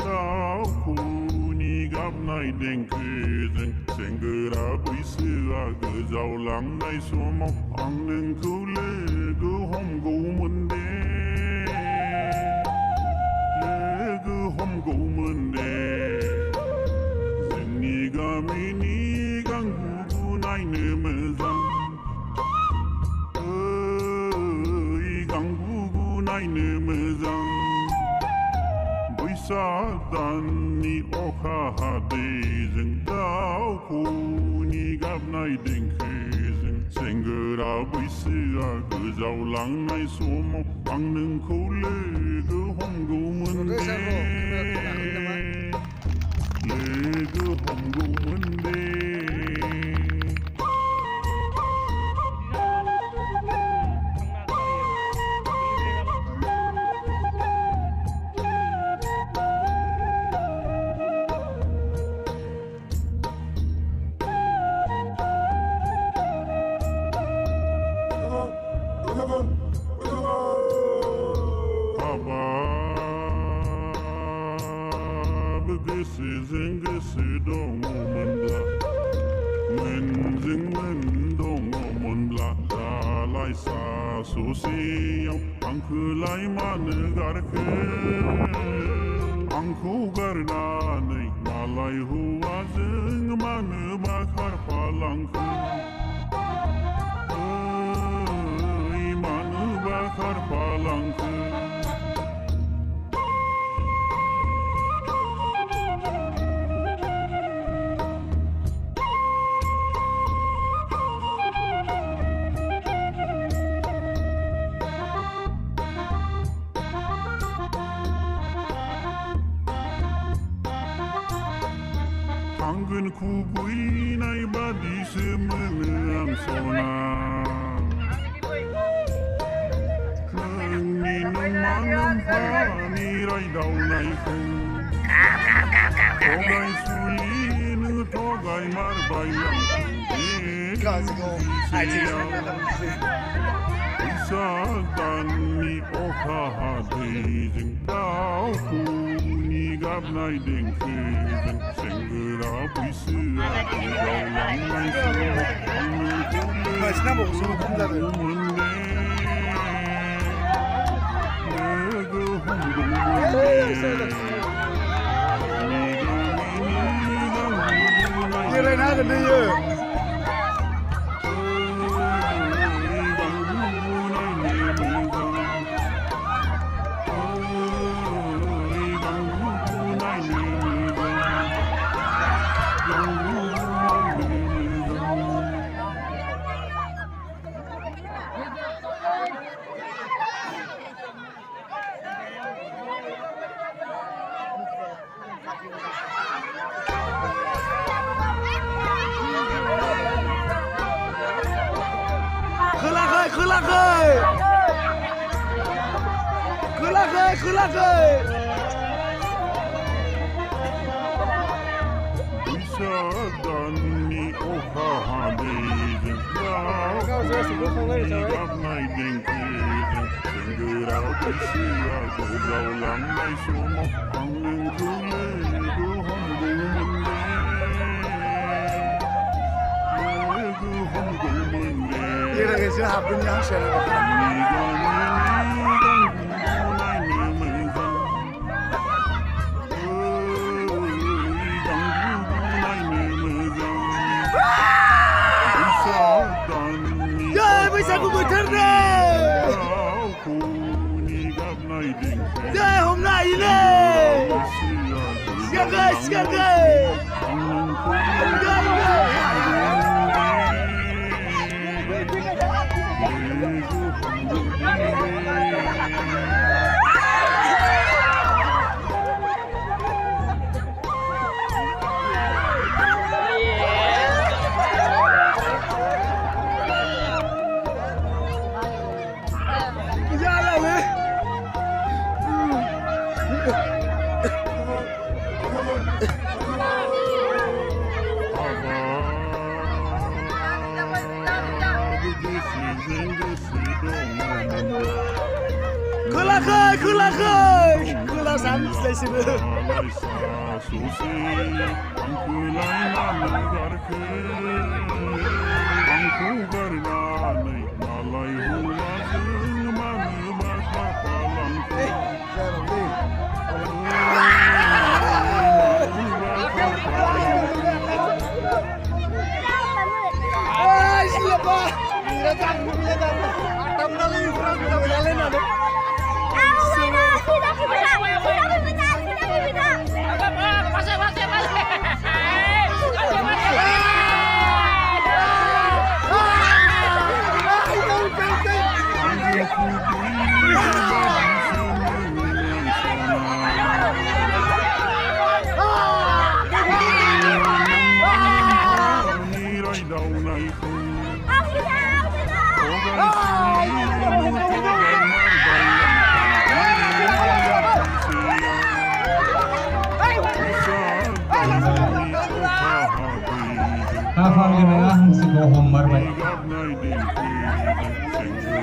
다우쿠니 갑나이 댕크즌 생그라고 있으아 그자울랑나이 소모 악는 쿨레그 홈고문데 레그 홈고문데 zenni가 미니 강구구나이 느면상 이 강구구나이 느면상 Sadanni okahadezen daukuni gabnai denkezen Sengera buisea gezaulangnai somo Angnen kolege homgomunde Lege homgomunde Sizin gısı doğumunda Menzin men doğumunda Dalaysa sosiyam Ankılay manı garkı Anku garnanay Malay huvazın manı bakar palankı Manı bakar palankı Angin kubuinay badi semenang sona Keninong manampan daw na'y kung Togay sulin, togay marbay lang Isadan ni okahadezing tao Kuni gabnay dengkezing Sengera buisea gezaulangnay somo Başına mı olsun bunları? Yere nerede diyor? Isadanni okahadezing gabnay dengkezing Sengera buisea gezaulangnay somo Angnen kulege homgomunde Lege homgomunde Yere geçin hakkını yanlış yere Aku bercerita. Dah hôm nay ini. Siaga. Kulakai. alasan saya sini. Alay sa susi ang kulay na lugar ang pugar nanay malay huwasing manumas makalang ko. Ah, siapa? Datang, datang. Tamna lagi kurang jalan ada. Hafal di merah si bohong marbai.